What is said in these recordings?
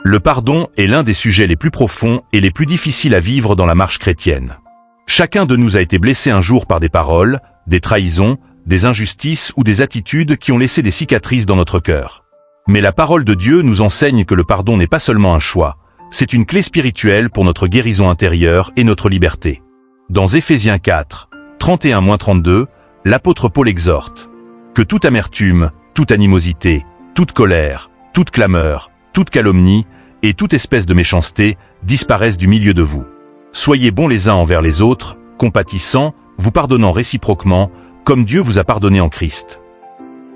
Le pardon est l'un des sujets les plus profonds et les plus difficiles à vivre dans la marche chrétienne. Chacun de nous a été blessé un jour par des paroles, des trahisons, des injustices ou des attitudes qui ont laissé des cicatrices dans notre cœur. Mais la parole de Dieu nous enseigne que le pardon n'est pas seulement un choix, c'est une clé spirituelle pour notre guérison intérieure et notre liberté. Dans Éphésiens 4, 31-32, l'apôtre Paul exhorte que toute amertume, toute animosité, toute colère, toute clameur, toute calomnie et toute espèce de méchanceté disparaissent du milieu de vous. Soyez bons les uns envers les autres, compatissants, vous pardonnant réciproquement, comme Dieu vous a pardonné en Christ.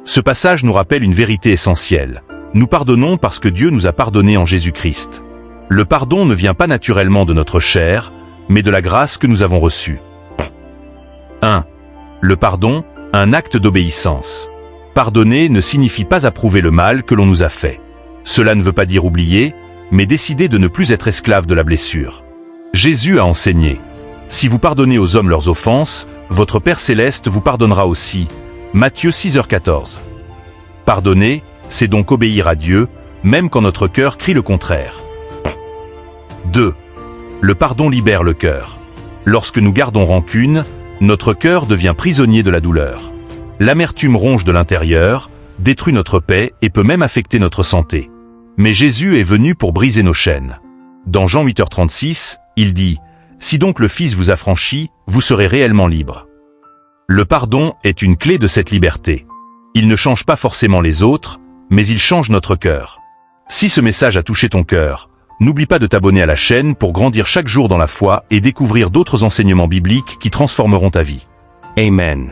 Ce passage nous rappelle une vérité essentielle. Nous pardonnons parce que Dieu nous a pardonné en Jésus-Christ. Le pardon ne vient pas naturellement de notre chair, mais de la grâce que nous avons reçue. 1. Le pardon, un acte d'obéissance. Pardonner ne signifie pas approuver le mal que l'on nous a fait. Cela ne veut pas dire oublier, mais décider de ne plus être esclave de la blessure. Jésus a enseigné: si vous pardonnez aux hommes leurs offenses, votre Père Céleste vous pardonnera aussi. Matthieu 6h14. Pardonner, c'est donc obéir à Dieu, même quand notre cœur crie le contraire. 2. Le pardon libère le cœur. Lorsque nous gardons rancune, notre cœur devient prisonnier de la douleur. L'amertume ronge de l'intérieur, détruit notre paix et peut même affecter notre santé. Mais Jésus est venu pour briser nos chaînes. Dans Jean 8h36, il dit: si donc le Fils vous affranchit, vous serez réellement libre. Le pardon est une clé de cette liberté. Il ne change pas forcément les autres, mais il change notre cœur. Si ce message a touché ton cœur, n'oublie pas de t'abonner à la chaîne pour grandir chaque jour dans la foi et découvrir d'autres enseignements bibliques qui transformeront ta vie. Amen.